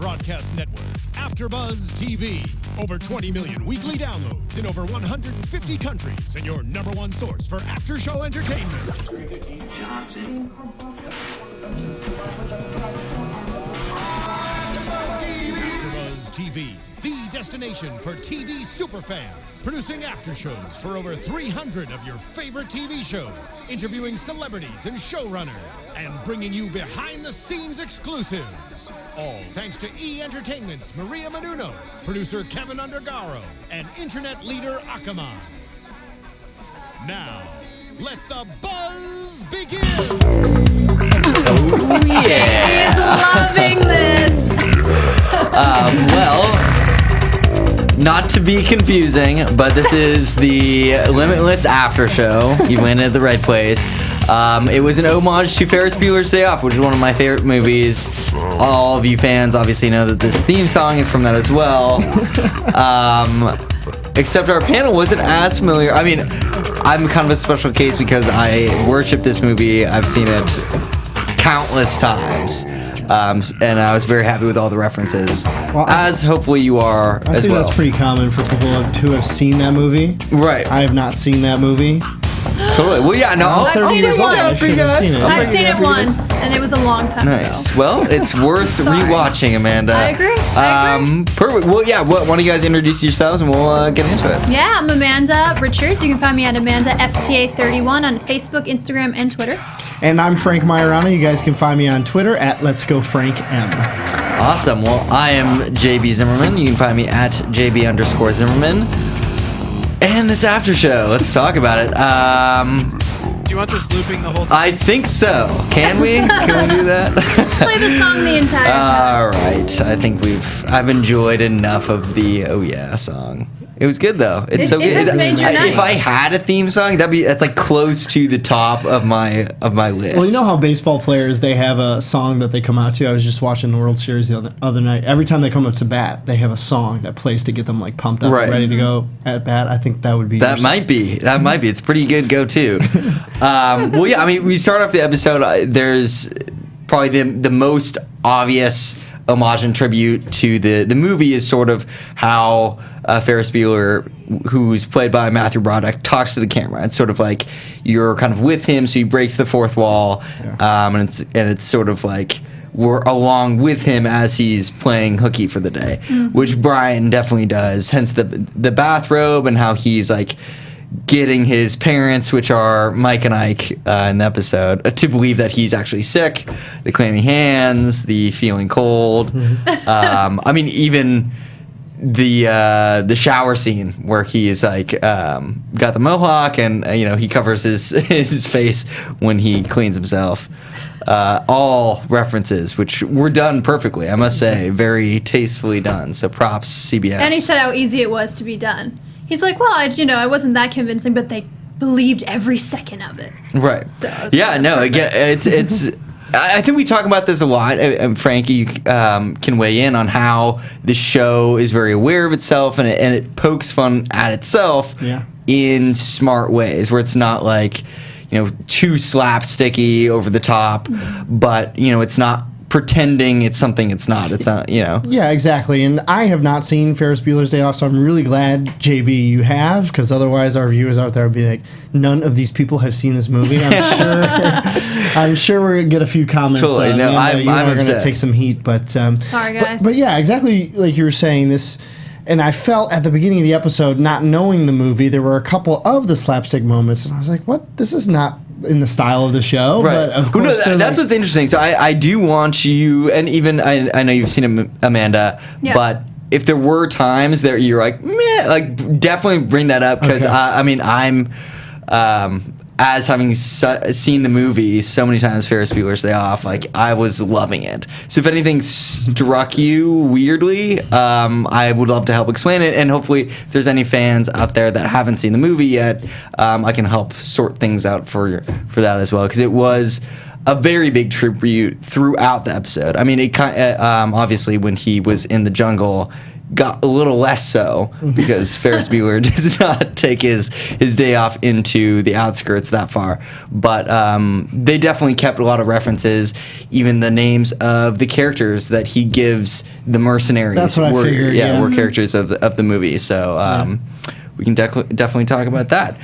broadcast network, AFTERBUZZ TV. Over 20 million weekly downloads in over 150 countries, and your number one source for after-show entertainment. AFTERBUZZ TV, the destination for TV superfans. Producing after shows for over 300 of your favorite TV shows, interviewing celebrities and showrunners, and bringing you behind-the-scenes exclusives. All thanks to E! Entertainment's Maria Menounos, producer Kevin Undergaro, and internet leader Akamai. Now, let the buzz begin! Oh, yeah! He's loving this! Well, not to be confusing, but this is the Limitless after show. You went at the right place. It was an homage to Ferris Bueller's Day Off, which is one of my favorite movies. All of you fans obviously know that this theme song is from that as well. Except our panel wasn't as familiar. I mean, I'm kind of a special case because I worship this movie. I've seen it countless times. And I was very happy with all the references, well, as hopefully you are as well. I think that's pretty common for people who have seen that movie. Right. I have not seen that movie. Totally. Well, yeah, no. I've seen it once. I've seen it once, and it was a long time ago. Nice. Well, it's worth rewatching, Amanda. I agree. Perfect. Well, yeah, why don't you guys introduce yourselves and we'll get into it. Yeah, I'm Amanda Richards. You can find me at AmandaFTA31 on Facebook, Instagram, and Twitter. And I'm Frank Maiorana. You guys can find me on Twitter at Let's Go Frank M. Awesome. Well, I am JB Zimmerman. You can find me at JB_Zimmerman. And this after show, let's talk about it. Do you want this looping the whole time? I think so. Can we? Can we do that? Let's play the song the entire time. All right. I think I've enjoyed enough of the Oh Yeah song. It was good though. It's so good. Has made your night. If I had a theme song, that's like close to the top of my list. Well, you know how baseball players, they have a song that they come out to. I was just watching the World Series the other night. Every time they come up to bat, they have a song that plays to get them like pumped up and ready to go at bat. I think that would be That might be. It's pretty good go-to. Well, yeah, I mean, we start off the episode, there's probably the most obvious homage and tribute to the movie is sort of how Ferris Bueller, who's played by Matthew Broderick, talks to the camera. It's sort of like you're kind of with him, so he breaks the fourth wall, and it's sort of like we're along with him as he's playing hooky for the day, which Brian definitely does. Hence the bathrobe and how he's like getting his parents, which are Mike and Ike in the episode, to believe that he's actually sick. The clammy hands, the feeling cold. I mean, even the shower scene where he is like got the mohawk and he covers his face when he cleans himself. All references which were done perfectly, I must say, very tastefully done. So props CBS. And he said how easy it was to be done. He's like, well, I wasn't that convincing, but they believed every second of it. Right. So it's. I think we talk about this a lot, and Frankie, you can weigh in on how the show is very aware of itself, and it pokes fun at itself in smart ways, where it's not like too slapsticky, over the top, but it's not pretending it's something it's not. It's not, Yeah, exactly. And I have not seen Ferris Bueller's Day Off, so I'm really glad, JB, you have, because otherwise our viewers out there would be like, none of these people have seen this movie. I'm sure we're going to get a few comments. Totally. No, I'm going to take some heat. But sorry, guys. But yeah, exactly like you were saying, this. And I felt at the beginning of the episode, not knowing the movie, there were a couple of the slapstick moments, and I was like, what? This is not in the style of the show. Right. But of course, that's what's interesting. So I do want you, and even I know you've seen it, Amanda, but if there were times that you're like, meh, like definitely bring that up, because I'm as having seen the movie so many times, Ferris Bueller's Day Off, like I was loving it. So if anything struck you weirdly, I would love to help explain it, and hopefully if there's any fans out there that haven't seen the movie yet, I can help sort things out for that as well, because it was a very big tribute throughout the episode. I mean, it obviously when he was in the jungle, got a little less so because Ferris Bueller does not take his day off into the outskirts that far. But they definitely kept a lot of references, even the names of the characters that he gives the mercenaries. That's what I figured. Yeah, were characters of the movie. So we can definitely talk about that.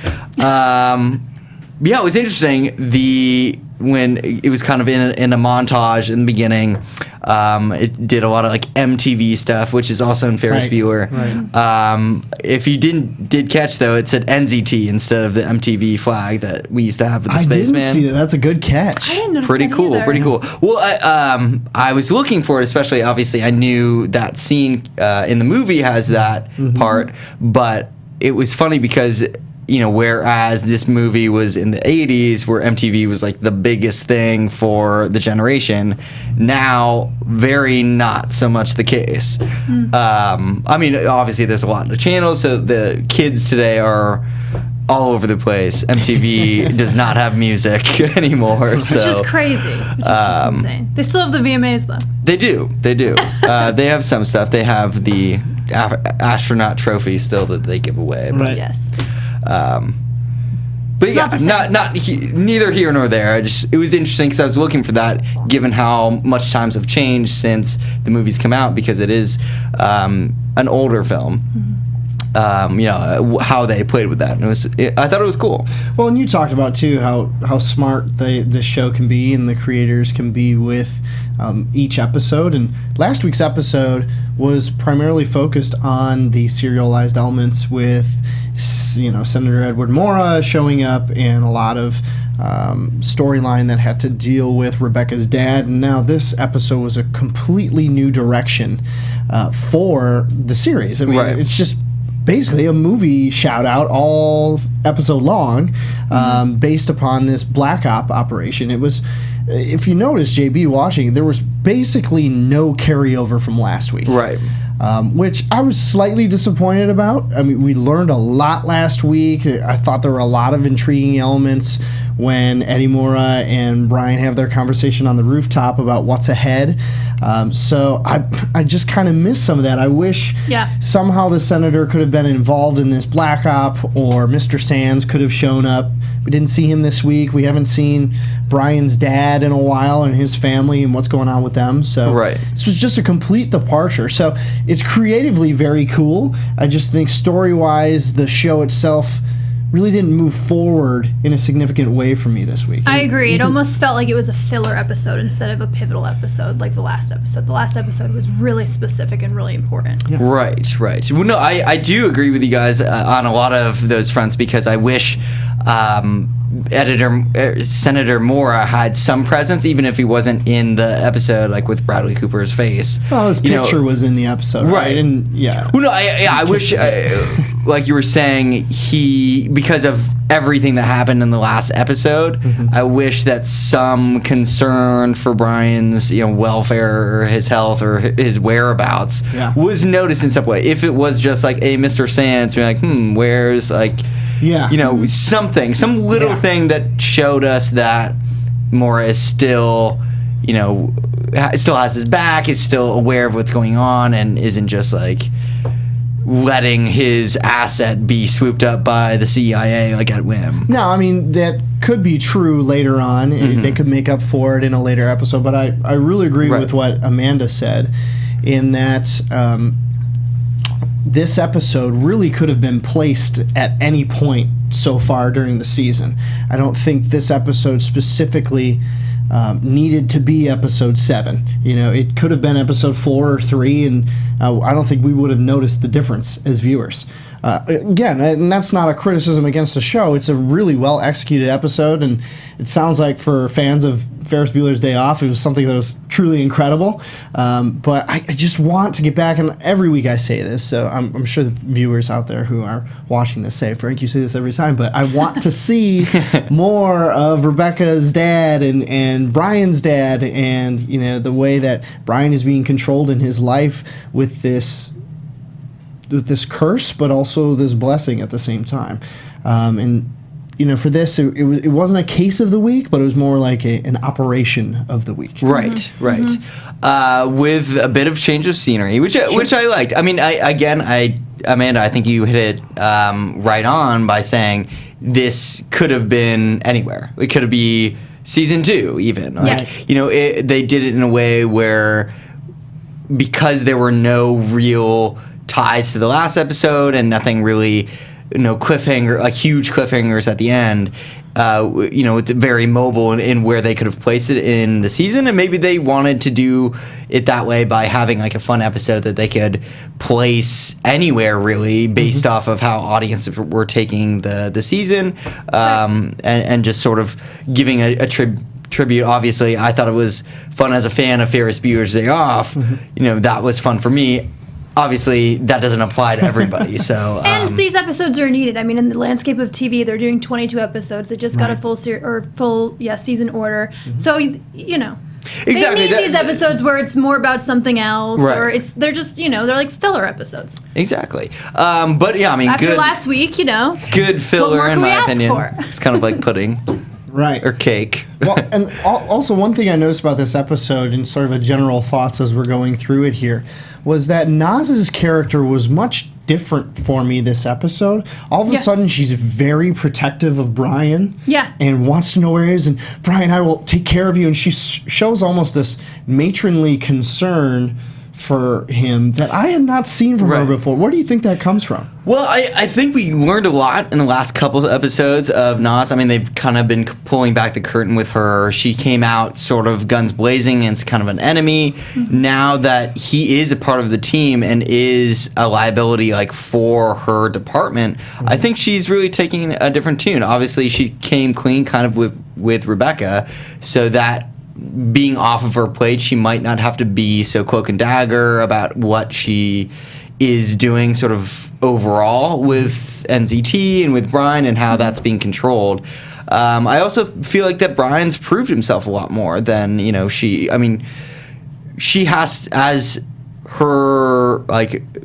Yeah, it was interesting. When it was kind of in a montage in the beginning, it did a lot of like MTV stuff, which is also in Ferris Bueller. Right. If you did catch though, it said NZT instead of the MTV flag that we used to have with the Spaceman. I didn't see that. That's a good catch. I didn't notice Pretty that cool. either. Pretty cool. Well, I was looking for it, especially obviously I knew that scene in the movie has that part, but it was funny because, you know, whereas this movie was in the 80s where MTV was like the biggest thing for the generation, now very not so much the case. I mean, obviously there's a lot of channels, so the kids today are all over the place. MTV does not have music anymore. Which is crazy. Which is just insane. They still have the VMAs though. They do. They have some stuff. They have the astronaut trophy still that they give away. But, Yes. but It's yeah, not the same. neither here nor there. It was interesting because I was looking for that, given how much times have changed since the movie's come out, because it is an older film. You know how they played with that. And I thought it was cool. Well, and you talked about too how smart the show can be and the creators can be with each episode. And last week's episode was primarily focused on the serialized elements with, you know, Senator Edward Mora showing up and a lot of storyline that had to deal with Rebecca's dad. And now this episode was a completely new direction for the series. I mean, it's just basically a movie shout out all episode long, based upon this Black Op operation. It was, if you notice, JB watching, there was basically no carryover from last week. Right. Which I was slightly disappointed about. I mean, we learned a lot last week. I thought there were a lot of intriguing elements when Eddie Mora and Brian have their conversation on the rooftop about what's ahead. So I just kind of missed some of that. I wish somehow the senator could have been involved in this Black Op, or Mr. Sands could have shown up. We didn't see him this week. We haven't seen Brian's dad in a while and his family and what's going on with them. So this was just a complete departure. So it's creatively very cool. I just think story-wise, the show itself really didn't move forward in a significant way for me this week. I agree. It almost felt like it was a filler episode instead of a pivotal episode like the last episode. The last episode was really specific and really important. Yeah. Right. Well, no, I do agree with you guys on a lot of those fronts, because I wish Senator Mora had some presence, even if he wasn't in the episode, like with Bradley Cooper's face. Well, his picture was in the episode, right? And Well, no, I wish, like you were saying, because of everything that happened in the last episode, I wish that some concern for Brian's, welfare or his health or his whereabouts was noticed in some way. If it was just like a Mr. Sands being like, where's something, some little thing that showed us that Mora is still, still has his back, is still aware of what's going on, and isn't just like letting his asset be swooped up by the CIA like at whim. No, I mean, that could be true later on. They could make up for it in a later episode, but I really agree with what Amanda said in that this episode really could have been placed at any point so far during the season. I don't think this episode specifically needed to be episode 7. It could have been episode 4 or 3, and I don't think we would have noticed the difference as viewers. Again, and that's not a criticism against the show. It's a really well executed episode, and it sounds like for fans of Ferris Bueller's Day Off, it was something that was truly incredible. But I just want to get back, and every week I say this, so I'm sure the viewers out there who are watching this say, Frank, you say this every time, but I want to see more of Rebecca's dad and Brian's dad, and the way that Brian is being controlled in his life with this curse, but also this blessing at the same time. And for this, it wasn't a case of the week, but it was more like an operation of the week. Right, right. With a bit of change of scenery, which I liked. I mean, Amanda, I think you hit it right on by saying this could have been anywhere. It could have been season 2, even. Like, they did it in a way where, because there were no real ties to the last episode and nothing really, cliffhanger, like huge cliffhangers at the end. It's very mobile in where they could have placed it in the season, and maybe they wanted to do it that way by having like a fun episode that they could place anywhere, really, based off of how audiences were taking the season, and just sort of giving a tribute. Obviously, I thought it was fun as a fan of Ferris Bueller's Day Off. That was fun for me. Obviously, that doesn't apply to everybody. So, and these episodes are needed. I mean, in the landscape of TV, they're doing 22 episodes. They just got a full season order. So exactly, they need these episodes where it's more about something else, or they're just they're like filler episodes. Exactly. But yeah, I mean, after last week, good filler in my opinion. For? It's kind of like pudding. Right. Or cake. Well, and also one thing I noticed about this episode, and sort of a general thoughts as we're going through it here, was that Naz's character was much different for me this episode. All of a sudden, she's very protective of Brian. Yeah. And wants to know where he is. And, Brian, I will take care of you. And she shows almost this matronly concern for him that I had not seen from her before. Where do you think that comes from? Well, I think we learned a lot in the last couple of episodes of Naz. I mean, they've kind of been pulling back the curtain with her. She came out sort of guns blazing and it's kind of an enemy. Now that he is a part of the team and is a liability like for her department, I think she's really taking a different tune. Obviously, she came clean kind of with Rebecca, so that being off of her plate, she might not have to be so cloak and dagger about what she is doing sort of overall with NZT and with Brian and how that's being controlled. I also feel like that Brian's proved himself a lot more than, she has, as her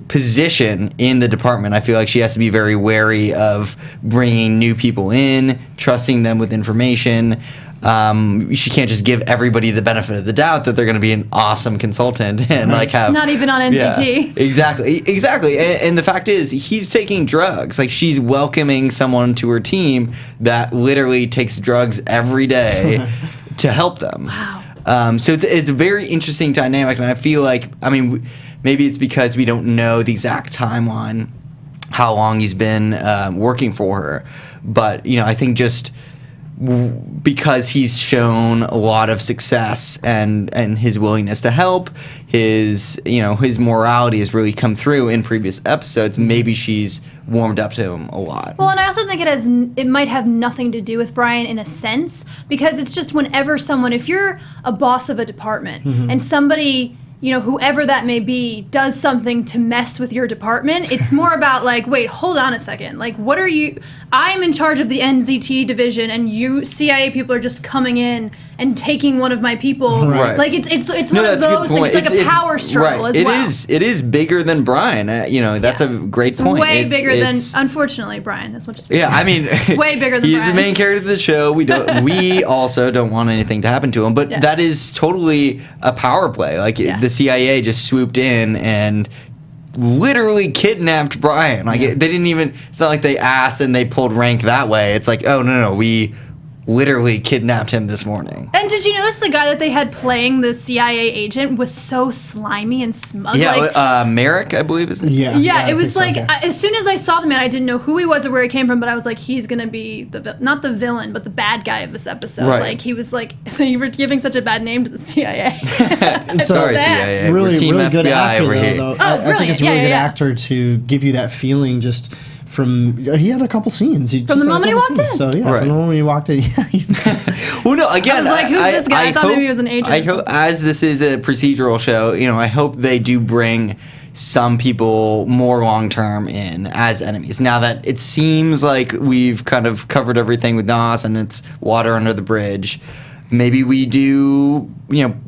position in the department, I feel like she has to be very wary of bringing new people in, trusting them with information. She can't just give everybody the benefit of the doubt that they're going to be an awesome consultant and have not even on NCT. Yeah, exactly. And the fact is, he's taking drugs. Like, she's welcoming someone to her team that literally takes drugs every day to help them. Wow. So it's a very interesting dynamic, and I feel like, maybe it's because we don't know the exact timeline, how long he's been working for her, but I think just because he's shown a lot of success and his willingness to help, his morality has really come through in previous episodes. Maybe she's warmed up to him a lot. Well, and I also think it might have nothing to do with Brian in a sense, because it's just whenever if you're a boss of a department and somebody, whoever that may be, does something to mess with your department, it's more about wait, hold on a second. What are you? I'm in charge of the NZT division, and you CIA people are just coming in and taking one of my people. Right. It's one of those things. It's like a power struggle as well. It is bigger than Brian. That's a great point. Way bigger than, unfortunately, Brian. As much as we can. It's way bigger than he's Brian. the main character of the show. We also don't want anything to happen to him, but that is totally a power play. The CIA just swooped in and literally kidnapped Brian. They didn't even, it's not like they asked and they pulled rank that way. It's like, oh, no, we literally kidnapped him this morning. And did you notice the guy that they had playing the CIA agent was so slimy and smug? Merrick, I believe is it? Yeah, it was as soon as I saw the man, I didn't know who he was or where he came from, but I was like, he's going to be not the villain, but the bad guy of this episode. Right. He was you were giving such a bad name to the CIA. Sorry, CIA. Really, We're Team really FBI good actor, over here. though. I think it's a really good actor to give you that feeling just from, he had a couple scenes. From the moment he walked in. So, from the moment he walked in, Well, no, again, I was like, who's this guy? I thought maybe he was an agent. I hope, as this is a procedural show, I hope they do bring some people more long-term in as enemies. Now that it seems like we've kind of covered everything with Nas and it's water under the bridge, maybe we do,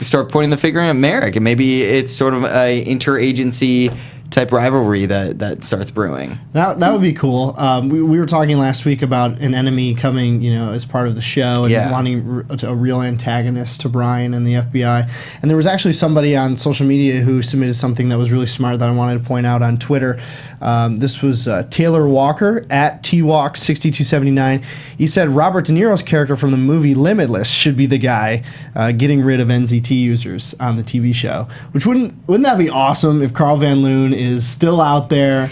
start pointing the finger at Merrick, and maybe it's sort of a interagency type rivalry that starts brewing. That would be cool. We were talking last week about an enemy coming, as part of the show and wanting a real antagonist to Brian and the FBI. And there was actually somebody on social media who submitted something that was really smart that I wanted to point out on Twitter. This was Taylor Walker at TWalk6279. He said Robert De Niro's character from the movie Limitless should be the guy getting rid of NZT users on the TV show. Which wouldn't that be awesome if Carl Van Loon is still out there?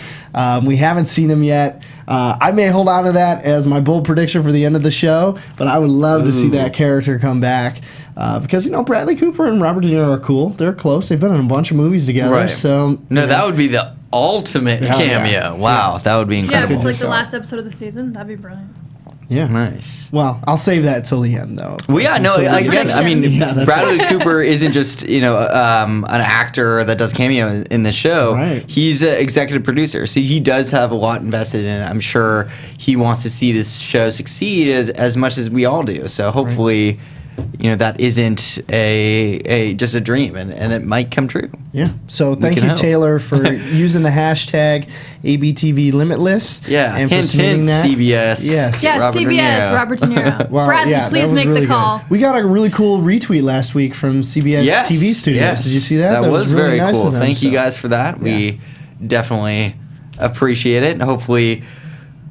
We haven't seen him yet. I may hold on to that as my bold prediction for the end of the show, but I would love to see that character come back because Bradley Cooper and Robert De Niro are cool. They're close. They've been in a bunch of movies together. Right. So that would be the ultimate cameo. Wow, that would be Yeah, incredible. if it's like the last episode of the season, that'd be brilliant. Yeah. Nice. Well, I'll save that till the end, though. Well, yeah, no, again, I mean, Yeah, Bradley Cooper isn't just, an actor that does cameo in the show. Right. He's an executive producer, so he does have a lot invested in it. I'm sure he wants to see this show succeed as much as we all do. So hopefully, that isn't a just a dream, and it might come true. Yeah. So thank can you, help. Taylor, for using the hashtag ABTV Limitless. Yeah, And for hint, submitting that. CBS. Yes. Yeah, Robert De CBS, Niro. Robert De Niro. Well, Bradley, yeah, that please was make really the good. call. We got a really cool retweet last week from CBS Yes, TV Studios. yes. Did you see that? That was really very nice cool. of them, Thank you so. guys for that. We definitely appreciate it, and hopefully,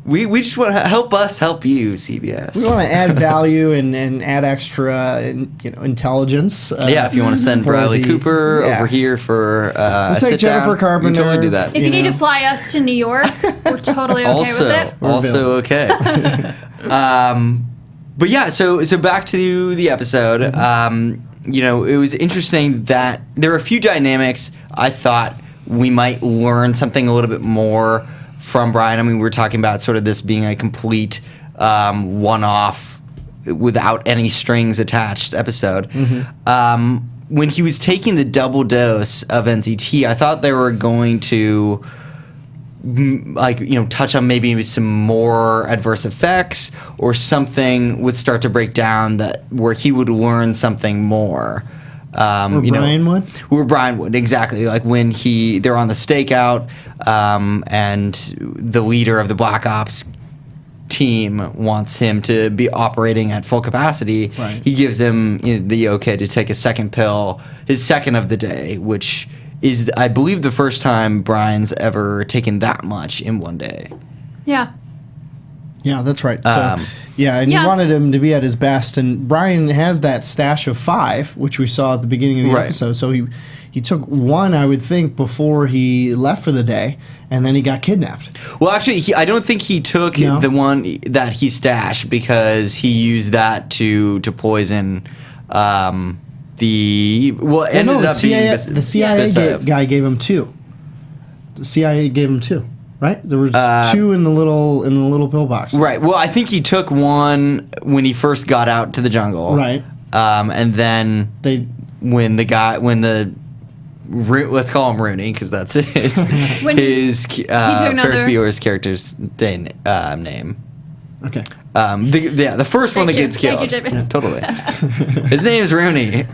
we just want to help us help you, CBS. We want to add value and add extra intelligence. If you want to send for Bradley the- Cooper yeah. over here for a take sit Jennifer down, Carpenter. we totally do that. If you need know. to fly us to New York, we're totally okay with it. Also okay. But yeah, so back to the episode. It was interesting that there were a few dynamics I thought we might learn something a little bit more from Brian. I mean, we were talking about sort of this being a complete one-off without any strings attached episode. When he was taking the double dose of NZT, I thought they were going to touch on maybe some more adverse effects or something would start to break down where he would learn something more. Brian would? Where Brian would, exactly. Like when they're on the stakeout and the leader of the Black Ops team wants him to be operating at full capacity. Right. He gives him the okay to take a second pill, his second of the day, which is, I believe, the first time Brian's ever taken that much in one day. Yeah. Yeah, that's right. So, Um, and Yeah. you wanted him to be at his best, and Brian has that stash of 5, which we saw at the beginning of the Right. episode. So he took one, I would think, before he left for the day, and then he got kidnapped. Well, actually, I don't think he took No? the one that he stashed because he used that to poison the. Well, it ended up being the CIA Besayev. guy gave him 2. The CIA gave him 2, right? There was 2 in the little pillbox. Right. Well, I think he took one when he first got out to the jungle. Right. And then let's call him Rooney because that's his When his took Ferris another- Bueller's character's name. Okay. The first one that Thank gets you. killed. Thank you, JP. Yeah, totally. His name's Rooney.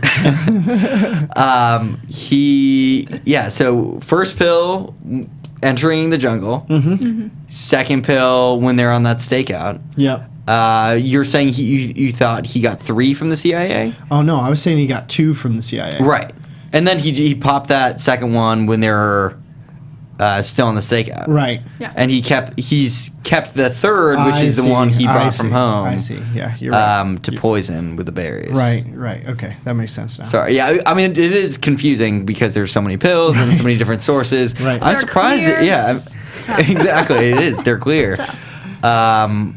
So first pill entering the jungle. Mm-hmm. Second pill when they're on that stakeout. Yep. You're saying you thought he got 3 from the CIA? Oh no, I was saying he got 2 from the CIA. Right. And then he popped that second one when they were still on the stakeout. Right. Yeah. And he's kept the third, which is the one he brought from home. I see. Yeah, you're right. To poison with the berries. Right. Okay, that makes sense now. Sorry. Yeah, I mean, it is confusing because there's so many pills and so many different sources. Right. I'm They're surprised. clear, Yeah, it's just tough. exactly. It is. They're clear. It's tough.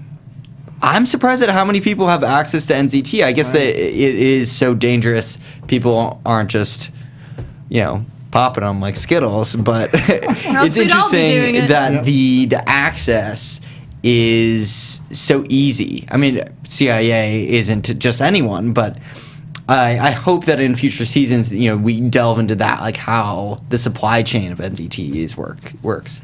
I'm surprised at how many people have access to NZT. I guess that it is so dangerous. People aren't just, popping them like Skittles. But it's we'd all be doing interesting it. that Yep. the access is so easy. I mean, CIA isn't just anyone, but I hope that in future seasons, we delve into that, like how the supply chain of NZTs works.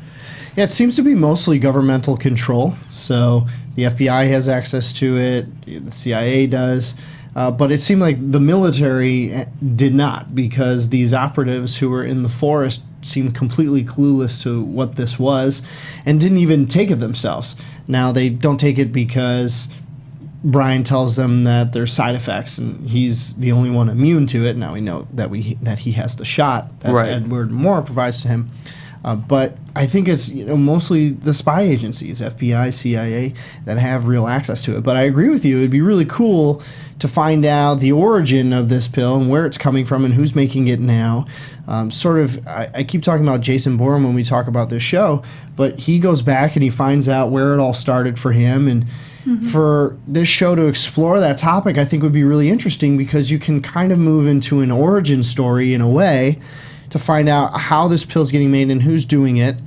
Yeah, it seems to be mostly governmental control. So the FBI has access to it, the CIA does. But it seemed like the military did not, because these operatives who were in the forest seemed completely clueless to what this was and didn't even take it themselves. Now, they don't take it because Brian tells them that there's side effects and he's the only one immune to it. Now we know that he has the shot that Edward Moore provides to him. But I think it's mostly the spy agencies, FBI, CIA, that have real access to it. But I agree with you. It'd be really cool to find out the origin of this pill and where it's coming from and who's making it now. I keep talking about Jason Bourne when we talk about this show, but he goes back and he finds out where it all started for him. And for this show to explore that topic, I think would be really interesting because you can kind of move into an origin story in a way to find out how this pill's getting made and who's doing it.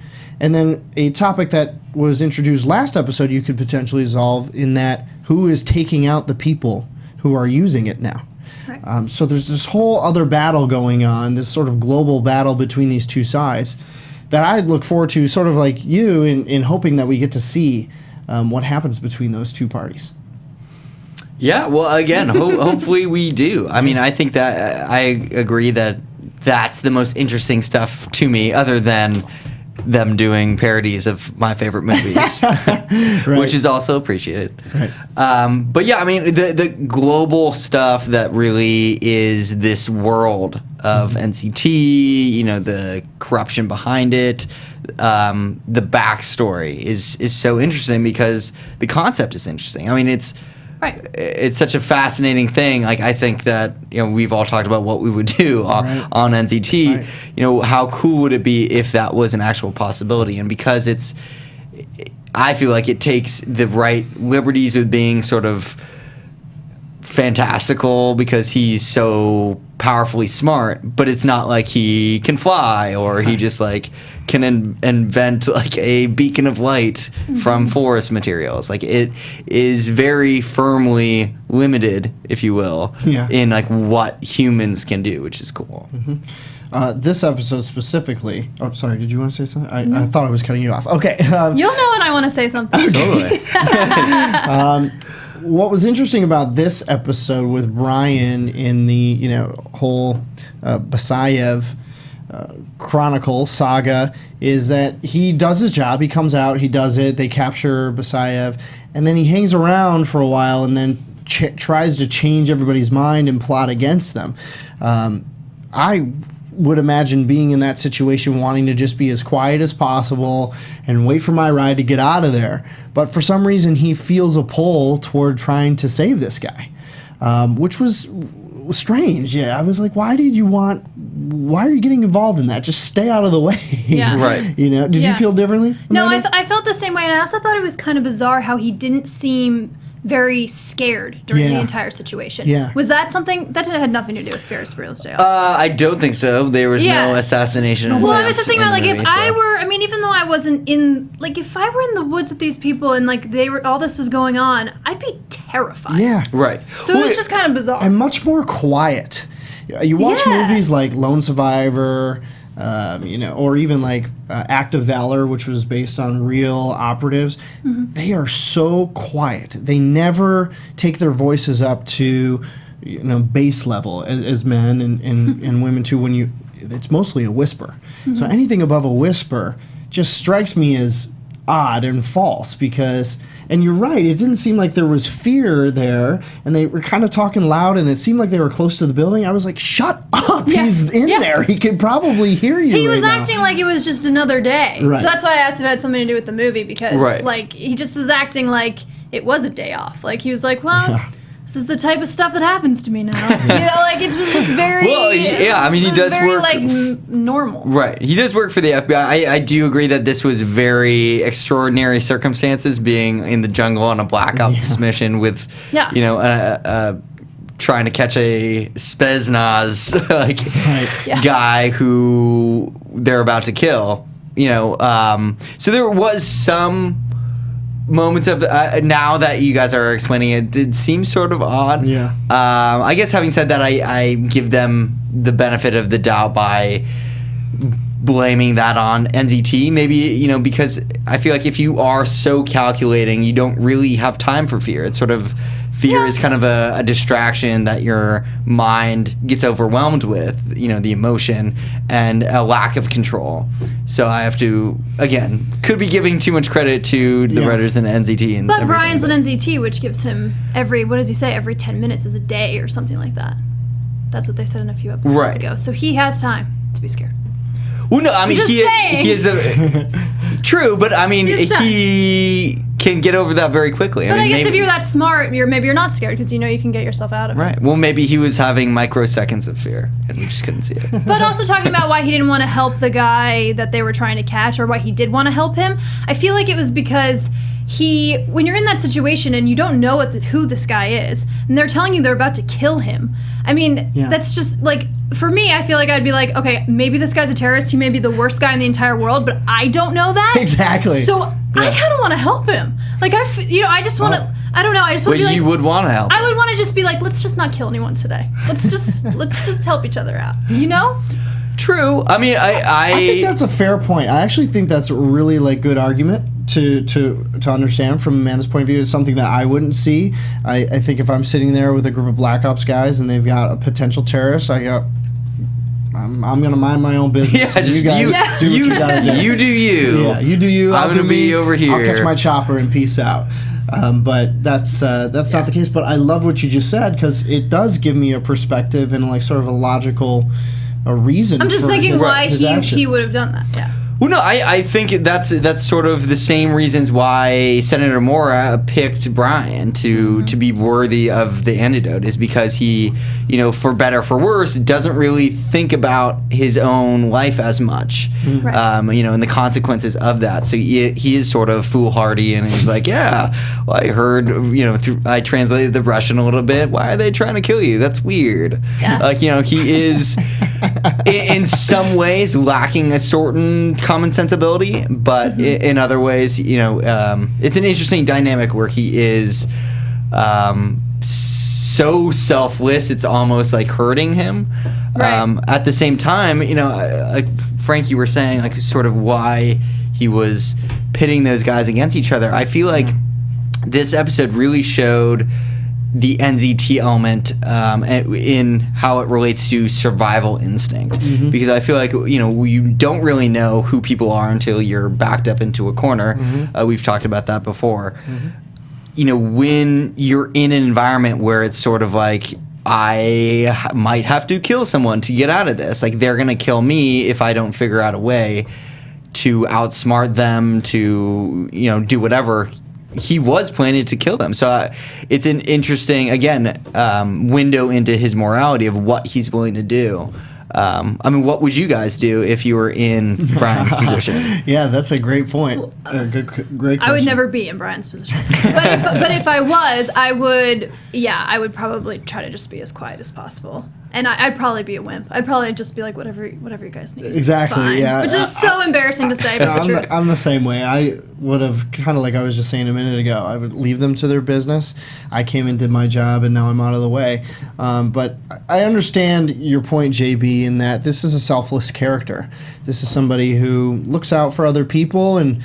And then a topic that was introduced last episode you could potentially resolve in that who is taking out the people who are using it now. Right. So there's this whole other battle going on, this sort of global battle between these two sides that I look forward to, sort of like you, in hoping that we get to see what happens between those two parties. Yeah, well, again, hopefully we do. I mean, I think that I agree that that's the most interesting stuff to me, other than them doing parodies of my favorite movies, which is also appreciated. Right. But yeah, I mean, the global stuff that really is this world of NCT, the corruption behind it, the backstory is so interesting because the concept is interesting. I mean, it's such a fascinating thing. Like, I think that we've all talked about what we would do on NCT. Right. How cool would it be if that was an actual possibility? And because I feel like it takes the right liberties with being sort of fantastical because he's so powerfully smart, but it's not like he can fly or he just can invent a beacon of light from forest materials. It is very firmly limited, if you will, in what humans can do, which is cool. This episode specifically. Oh, sorry. Did you want to say something? I thought I was cutting you off. Okay. You'll know when I want to say something. Totally. What was interesting about this episode with Brian in the whole Basayev chronicle saga is that he does his job. He comes out, he does it. They capture Basayev, and then he hangs around for a while, and then tries to change everybody's mind and plot against them. I would imagine being in that situation, wanting to just be as quiet as possible and wait for my ride to get out of there. But for some reason, he feels a pull toward trying to save this guy, which was strange. Yeah, I was like, why are you getting involved in that? Just stay out of the way. Yeah. Right. Did you feel differently? No, I felt the same way, and I also thought it was kind of bizarre how he didn't seem very scared during the entire situation. Yeah. Was that something that had nothing to do with Ferris Bueller's Day Off? I don't think so. There was no assassination. Well, I was just thinking about if I were, even though I wasn't in, if I were in the woods with these people and all this was going on, I'd be terrified. Yeah. Right. So it was just kind of bizarre. And much more quiet. You watch movies like Lone Survivor, or even Act of Valor, which was based on real operatives. Mm-hmm. They are so quiet. They never take their voices up to, base level as men and women too. It's mostly a whisper. Mm-hmm. So anything above a whisper just strikes me as odd and false because. And you're right, it didn't seem like there was fear there, and they were kind of talking loud, and it seemed like they were close to the building. I was like, shut up, he's in there. He could probably hear you. He was acting like it was just another day. Right. So that's why I asked if it had something to do with the movie, because he just was acting like it was a day off. He was like, well... This is the type of stuff that happens to me now. It was just very... Well, he does work... normal. Right. He does work for the FBI. I do agree that this was very extraordinary circumstances, being in the jungle on a Black Ops mission with, trying to catch a Spetsnaz guy who they're about to kill. So there was some... moments of now that you guys are explaining it seems sort of odd. Yeah. I guess having said that, I give them the benefit of the doubt by blaming that on NZT. Maybe, because I feel like if you are so calculating, you don't really have time for fear. It sort of Fear is kind of a distraction that your mind gets overwhelmed with, the emotion and a lack of control. So I have to, again, could be giving too much credit to the writers in NZT. But Brian's an NZT, which gives him every 10 minutes is a day or something like that. That's what they said in a few episodes ago. So he has time to be scared. Well, no, I mean, he is the... True, but I mean, he can get over that very quickly. But I guess if you're that smart, maybe you're not scared because you can get yourself out of it. Right. Well, maybe he was having microseconds of fear and we just couldn't see it. But also talking about why he didn't want to help the guy that they were trying to catch, or why he did want to help him, I feel like it was because when you're in that situation and you don't know who this guy is, and they're telling you they're about to kill him, I mean, that's just like, for me, I feel like I'd be like, okay, maybe this guy's a terrorist. He may be the worst guy in the entire world, but I don't know that. Exactly. So I kind of want to help him. Like, I just want to, I don't know, I just want to be like. You would want to help. I would want to just be like, let's just not kill anyone today. Let's just help each other out, True. I mean, I think that's a fair point. I actually think that's a really good argument to understand from Amanda's point of view. Is something that I wouldn't see. I think if I'm sitting there with a group of Black Ops guys and they've got a potential terrorist, I'm gonna mind my own business. Yeah, just you guys do what you gotta do. You do you. Yeah, you do you. I'm gonna be over here. I'll catch my chopper and peace out. But that's not the case. But I love what you just said because it does give me a perspective and sort of a logical reason. I'm just thinking why he would have done that. Yeah. Well, no, I think that's sort of the same reasons why Senator Mora picked Brian to be worthy of the antidote, is because he, for better or for worse, doesn't really think about his own life as much, right. And the consequences of that. So he is sort of foolhardy, and he's like, yeah, well, I heard, I translated the Russian a little bit. Why are they trying to kill you? That's weird. Yeah. He is in some ways lacking a certain common sensibility, but in other ways, it's an interesting dynamic where he is so selfless it's almost like hurting him. Right. At the same time, like Frank, you were saying, like sort of why he was pitting those guys against each other. I feel like this episode really showed the NZT element in how it relates to survival instinct, because I feel like you don't really know who people are until you're backed up into a corner. We've talked about that before. When you're in an environment where it's sort of like, I might have to kill someone to get out of this, like they're gonna kill me if I don't figure out a way to outsmart them, to do whatever. He was planning to kill them. So it's an interesting, again, window into his morality of what he's willing to do. What would you guys do if you were in Brian's position? Yeah, that's a great point. Great question. I would never be in Brian's position. But if I was, I would probably try to just be as quiet as possible. And I'd probably be a wimp. I'd probably just be like, whatever you guys need. Exactly, it's fine. yeah. Which is so embarrassing to say, but true. I'm the same way. I would have, kind of like I was just saying a minute ago, I would leave them to their business. I came and did my job, and now I'm out of the way. But I understand your point, JB, in that this is a selfless character. This is somebody who looks out for other people, and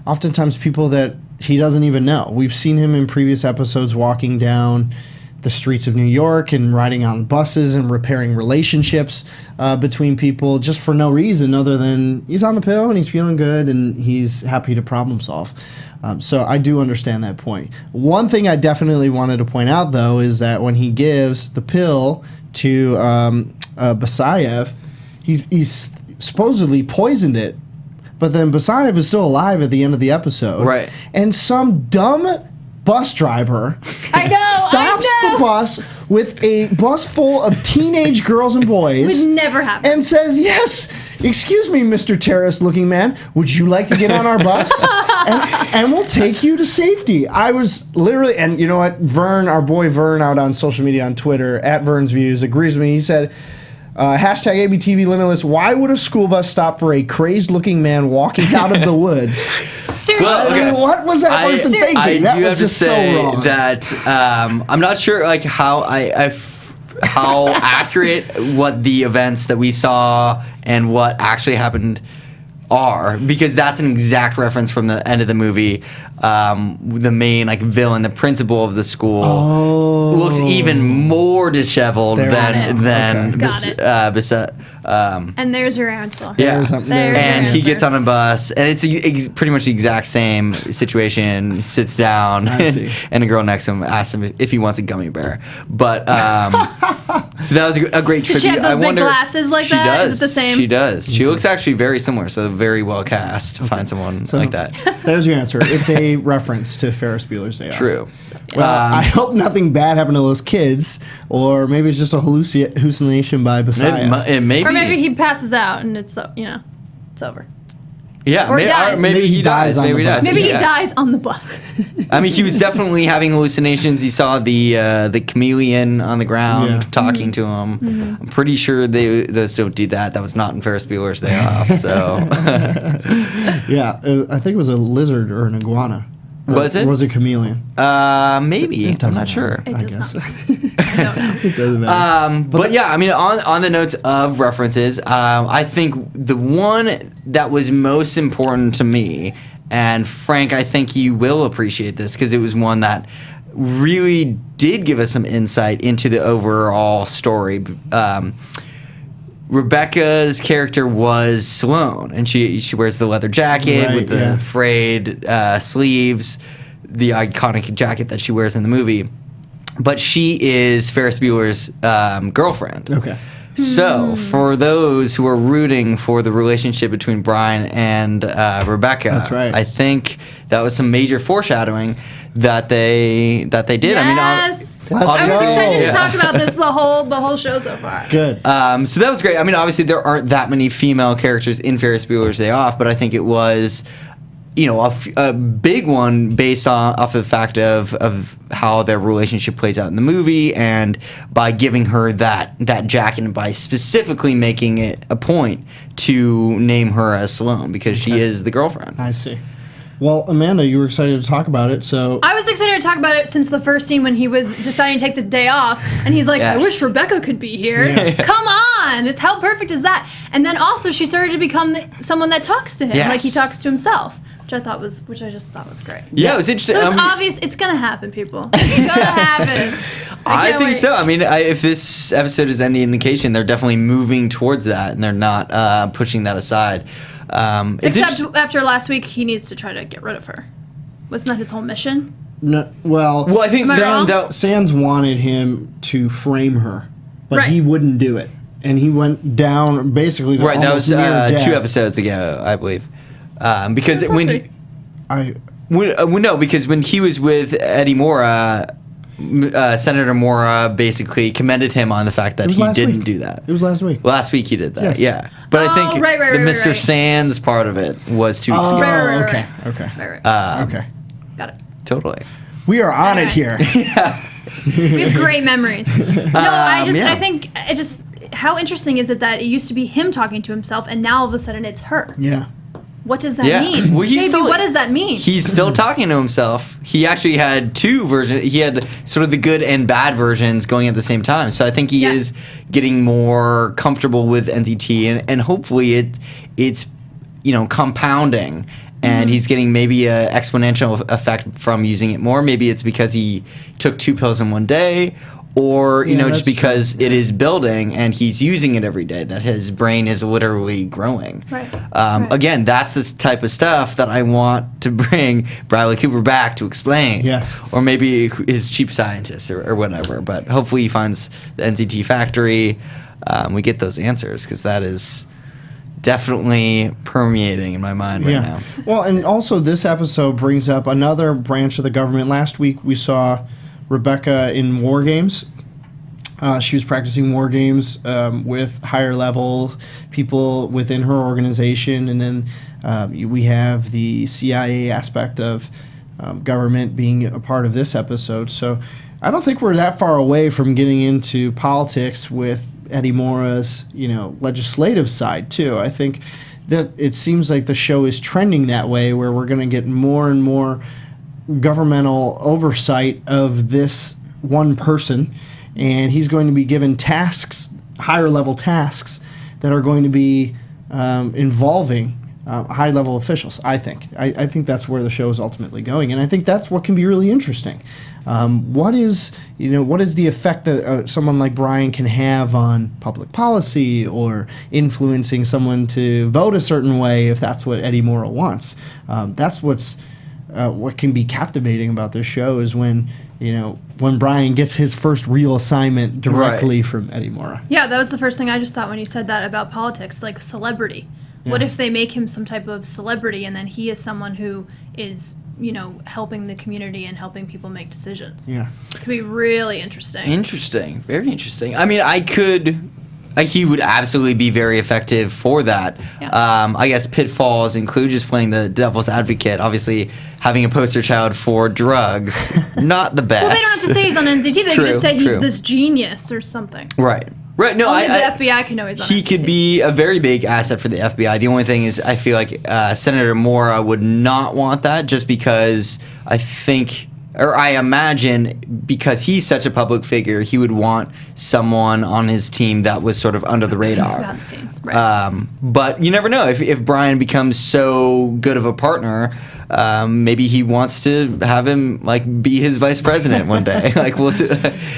oftentimes people that he doesn't even know. We've seen him in previous episodes walking down the streets of New York and riding on buses and repairing relationships between people just for no reason other than he's on the pill and he's feeling good and he's happy to problem solve. So I do understand that point. One thing I definitely wanted to point out, though, is that when he gives the pill to Basayev, he's supposedly poisoned it, but then Basayev is still alive at the end of the episode. Right. And some dumb bus driver stops the bus with a bus full of teenage girls and boys. Would never happen. And says, yes, excuse me, Mr. Terrorist-looking man, would you like to get on our bus? and we'll take you to safety. I was literally, and you know what, Vern, our boy Vern out on social media on Twitter, at Vern's Views, agrees with me. He said, hashtag ABTV Limitless, why would a school bus stop for a crazy-looking man walking out of the woods? Seriously. Well, okay. What was that person thinking? I that do was have just to say so wrong. that I'm not sure like how accurate what the events that we saw and what actually happened are, because that's an exact reference from the end of the movie. The main villain, the principal of the school, looks even more disheveled than and there's your answer. Yeah, and he gets on a bus, and it's pretty much the exact same situation. Sits down, and a girl next to him asks him if he wants a gummy bear. But so that was a great tribute. Does she have those big glasses like that? Does. Is it the same? She does. She looks actually very similar, so very well cast to find someone like that. There's your answer. It's a reference to Ferris Bueller's Day Off. True. Well, I hope nothing bad happened to those kids, or maybe it's just a hallucination by Messiah. It may or be. maybe he passes out and it's over. Yeah, Or dies. maybe he dies. on Maybe he the dies. bus. Maybe he dies on the bus. I mean, he was definitely having hallucinations. He saw the chameleon on the ground talking to him. I'm pretty sure those don't do that. That was not in Ferris Bueller's Day Off. So Yeah, I think it was a lizard or an iguana. Or Was it? Was it a chameleon? Maybe. I'm doesn't not sure. It does guess. not. I don't know. It doesn't matter. But yeah, I mean, on the notes of references, I think the one that was most important to me, and Frank, I think you will appreciate this because it was one that really did give us some insight into the overall story. Rebecca's character was Sloane, and she wears the leather jacket with the frayed sleeves, the iconic jacket that she wears in the movie. But she is Ferris Bueller's girlfriend. Okay. So, for those who are rooting for the relationship between Brian and Rebecca, That's right. I think that was some major foreshadowing that they did. Yes. I was obviously- excited to talk about this the whole show so far. Good. So that was great. I mean, obviously there aren't that many female characters in Ferris Bueller's Day Off, but I think it was, a big one based off of the fact of how their relationship plays out in the movie, and by giving her that jacket and by specifically making it a point to name her as Sloane because she is the girlfriend. I see. Well, Amanda, you were excited to talk about it, so... I was excited to talk about it since the first scene when he was deciding to take the day off, and he's like, Yes. I wish Rebecca could be here. Come on! It's how perfect is that? And then also she started to become someone that talks to him, like he Yes. talks to himself, which I just thought was great. Yeah, it was interesting. So it's obvious, it's gonna happen, people. It's gonna happen. I can't think wait. so. I mean, if this episode is any indication, they're definitely moving towards that, and they're not pushing that aside. It's Except after last week, he needs to try to get rid of her. Wasn't that his whole mission? No, well, I think Sands wanted him to frame her, but Right. he wouldn't do it. And he went down basically to right. That was almost near death. 2 episodes ago, I believe. Because That's when last no, because when he was with Eddie Mora, Senator Mora basically commended him on the fact that was he last didn't week. do that. It was last week. Last week he did that. Yes. Yeah, but I think right, the Mr. right. Sands part of it was 2 weeks Oh, ago. Right. okay, okay. Right. Okay. Got it. Totally. We are on it Alright. here. We have great memories. No, yeah. I think, how interesting is it that it used to be him talking to himself, and now all of a sudden it's her? Yeah. What does that Yeah. mean? Well, he's JB, still- what does that mean? He's still talking to himself. He actually had 2 versions. He had sort of the good and bad versions going at the same time. So I think he is getting more comfortable with NCT, and hopefully it's compounding. And he's getting maybe an exponential effect from using it more. Maybe it's because he took 2 pills in one day, or just that's because true. it is building and he's using it every day, that his brain is literally growing. Right. Right. Again, that's the type of stuff that I want to bring Bradley Cooper back to explain. Yes. Or maybe his cheap scientist or whatever. But hopefully he finds the NCT factory. We get those answers, because that is definitely permeating in my mind right now. Well, and also this episode brings up another branch of the government. Last week we saw Rebecca in war games. She was practicing war games with higher level people within her organization, and then we have the CIA aspect of government being a part of this episode. So I don't think we're that far away from getting into politics with Eddie Mora's, legislative side too. I think that it seems like the show is trending that way, where we're going to get more and more governmental oversight of this one person, and he's going to be given tasks, higher level tasks, that are going to be involving high-level officials. I think that's where the show is ultimately going, and I think that's what can be really interesting. What is the effect that someone like Brian can have on public policy or influencing someone to vote a certain way if that's what Eddie Morra wants? That's what can be captivating about this show is when Brian gets his first real assignment directly from Eddie Morra. Yeah, that was the first thing I just thought when you said that about politics, like celebrity. Yeah. What if they make him some type of celebrity and then he is someone who is, helping the community and helping people make decisions? Yeah. It could be really interesting. Interesting. Very interesting. I mean, he would absolutely be very effective for that. Yeah. I guess pitfalls include just playing the devil's advocate. Obviously, having a poster child for drugs, not the best. Well, they don't have to say he's on NZT. They can just say he's this genius or something. Right. Right. No, only the FBI can know he's on NZT. He could be a very big asset for the FBI. The only thing is, I feel like Senator Morra would not want that, just because I imagine because he's such a public figure, he would want someone on his team that was sort of under the radar. Behind the scenes, right. But you never know. If Brian becomes so good of a partner, maybe he wants to have him be his vice president one day. We'll see.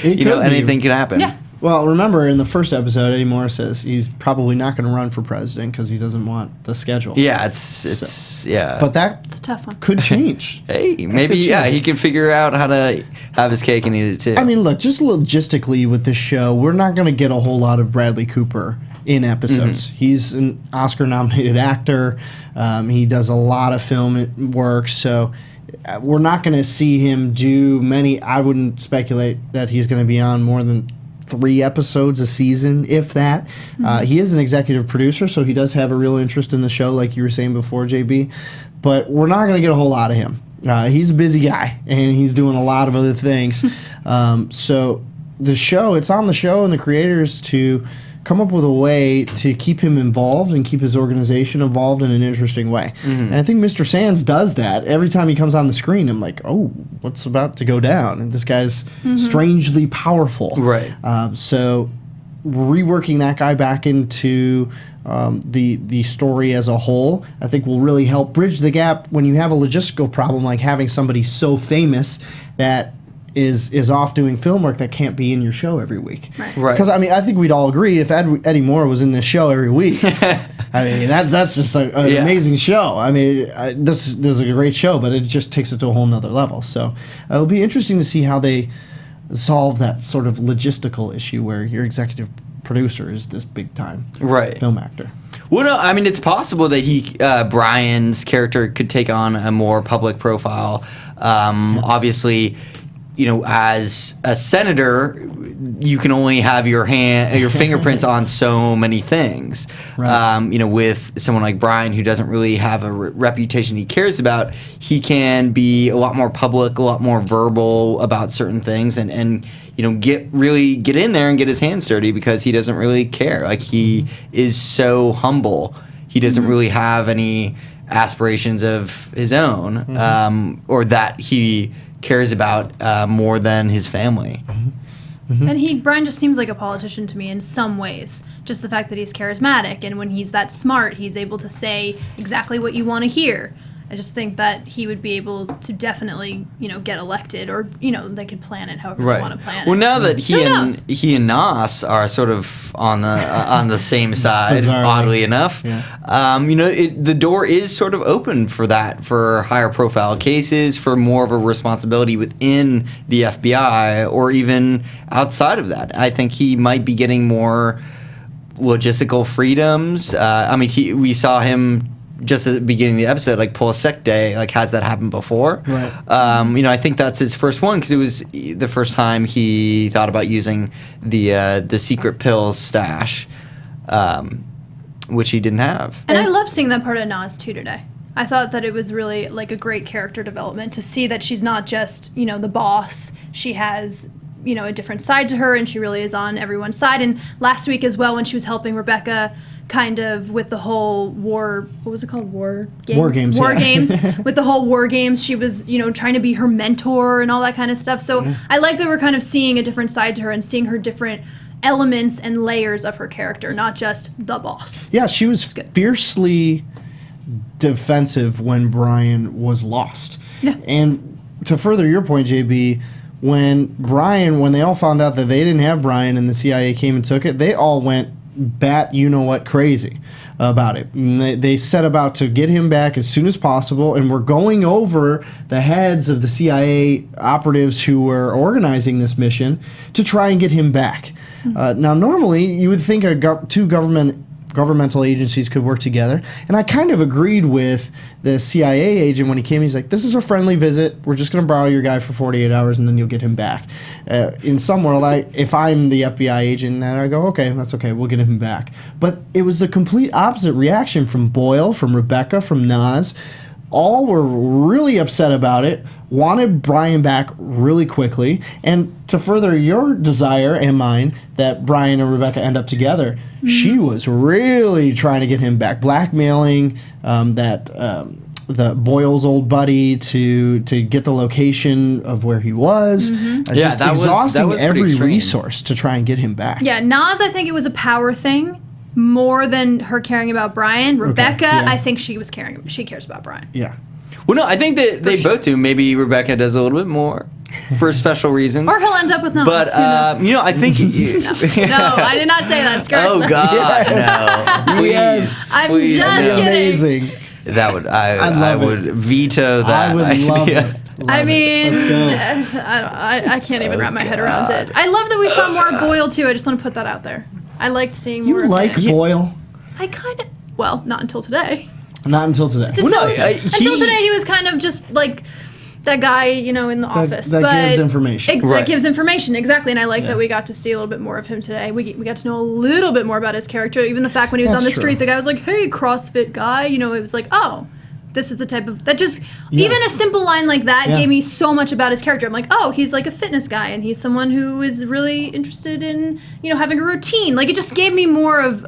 Anything can happen. Yeah. Well, remember in the first episode, Eddie Morra says he's probably not going to run for president because he doesn't want the schedule. Yeah, it's yeah. But that's a tough one. Could change. Hey, maybe he can figure out how to have his cake and eat it too. I mean, look, just logistically with this show, we're not going to get a whole lot of Bradley Cooper in episodes. Mm-hmm. He's an Oscar-nominated actor. He does a lot of film work, so we're not going to see him do many. I wouldn't speculate that he's going to be on more than 3 episodes a season, if that. Mm-hmm. He is an executive producer, so he does have a real interest in the show, like you were saying before, JB. But we're not going to get a whole lot of him. He's a busy guy, and he's doing a lot of other things. So the show, it's on the show and the creators to come up with a way to keep him involved and keep his organization involved in an interesting way. Mm-hmm. And I think Mr. Sands does that. Every time he comes on the screen, I'm like, oh, what's about to go down? And this guy's strangely powerful. Right. So reworking that guy back into the story as a whole, I think will really help bridge the gap when you have a logistical problem like having somebody so famous that is off doing film work that can't be in your show every week. Right. Because, I mean, I think we'd all agree if Eddie Morra was in this show every week, I mean, that's just an amazing show. I mean, this is a great show, but it just takes it to a whole nother level. So it'll be interesting to see how they solve that sort of logistical issue where your executive producer is this big-time film actor. Well, no, I mean, it's possible that Brian's character could take on a more public profile. Obviously, as a senator, you can only have your fingerprints on so many things. Right. With someone like Brian, who doesn't really have a reputation he cares about, he can be a lot more public, a lot more verbal about certain things, and get in there and get his hands dirty because he doesn't really care. He is so humble. He doesn't really have any aspirations of his own, or that he cares about more than his family. And Brian just seems like a politician to me in some ways. Just the fact that he's charismatic, and when he's that smart, he's able to say exactly what you want to hear. I just think that he would be able to definitely, get elected, or they could plan it however they want to plan it. Well, now that he and Nas are sort of on the same side, bizarrely, oddly enough, the door is sort of open for that, for higher profile cases, for more of a responsibility within the FBI, or even outside of that. I think he might be getting more logistical freedoms. We saw him just at the beginning of the episode, pull a sick day, has that happened before? Right. I think that's his first one, because it was the first time he thought about using the secret pills stash, which he didn't have. And I love seeing that part of Nas too today. I thought that it was really a great character development to see that she's not just, the boss. She has a different side to her, and she really is on everyone's side. And last week as well, when she was helping Rebecca kind of with the whole war games with the whole war games, she was trying to be her mentor and all that kind of stuff. So I like that we're kind of seeing a different side to her and seeing her different elements and layers of her character, not just the boss. Yeah, she was fiercely defensive when Brian was lost. Yeah. And to further your point, JB, when they all found out that they didn't have Brian and the CIA came and took it, they all went bat-you-know-what crazy about it. And they set about to get him back as soon as possible, and were going over the heads of the CIA operatives who were organizing this mission to try and get him back. Now, normally, you would think two governmental agencies could work together, and I kind of agreed with the CIA agent when he came. He's like, this is a friendly visit. We're just going to borrow your guy for 48 hours, and then you'll get him back. In some world, if I'm the FBI agent, then I go, okay, that's okay, we'll get him back. But it was the complete opposite reaction from Boyle, from Rebecca, from Nas. All were really upset about it, wanted Brian back really quickly, and to further your desire and mine that Brian and Rebecca end up together, she was really trying to get him back, blackmailing the Boyle's old buddy to get the location of where he was. Just exhausting every resource to try and get him back. Yeah, Nas, I think it was a power thing more than her caring about Brian. Rebecca, I think she cares about Brian. Yeah. Well, no, I think that they both do. Maybe Rebecca does a little bit more for special reasons. Or he'll end up with Nas. But, I think... No, I did not say that. Scratch Oh, that. God, no. Please, Yes. I'm please, just no. kidding. Amazing. That would... I love would veto that. I would love idea. it. I mean, Let's go. I can't even wrap my head around it. I love that we saw more of Boyle, too. I just want to put that out there. I liked seeing more You of like him. Boyle? I kind of... Well, not until today. Not until today. Until today, he was kind of just like that guy, in the office. That gives information. That gives information, exactly. And I like that we got to see a little bit more of him today. We got to know a little bit more about his character. Even the fact when he was on the street, the guy was like, hey, CrossFit guy. It was like, oh, this is the type of... That just... Even a simple line like that gave me so much about his character. I'm like, oh, he's like a fitness guy. And he's someone who is really interested in, having a routine. Like, it just gave me more of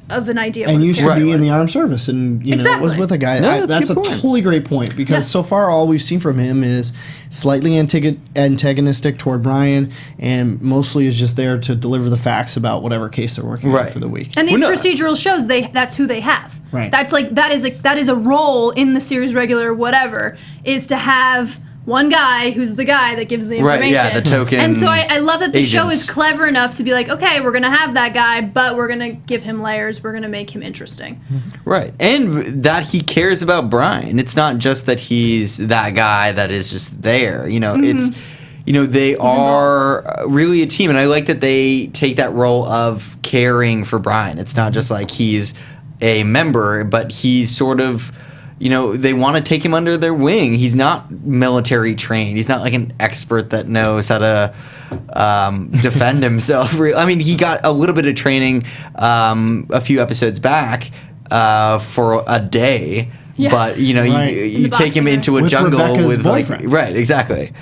an idea. And what his used to character be in was. the armed service, and was with a guy. Yeah, That's a totally great point, because so far all we've seen from him is slightly antagonistic toward Brian, and mostly is just there to deliver the facts about whatever case they're working on for the week. And these procedural shows, that's who they have. Right. That's like that is a role in the series regular whatever, is to have one guy who's the guy that gives the information. Right, yeah, the token. And so I love that the show agents. is clever enough to be like, okay, we're going to have that guy, but we're going to give him layers. We're going to make him interesting. Right. And that he cares about Brian. It's not just that he's that guy that is just there. It's, they are really a team. And I like that they take that role of caring for Brian. It's not just like he's a member, but he's sort of... they want to take him under their wing. He's not military trained. He's not like an expert that knows how to defend himself. I mean, he got a little bit of training a few episodes back for a day. Yeah. But, you take him into a with jungle Rebecca's with boyfriend. Right, exactly.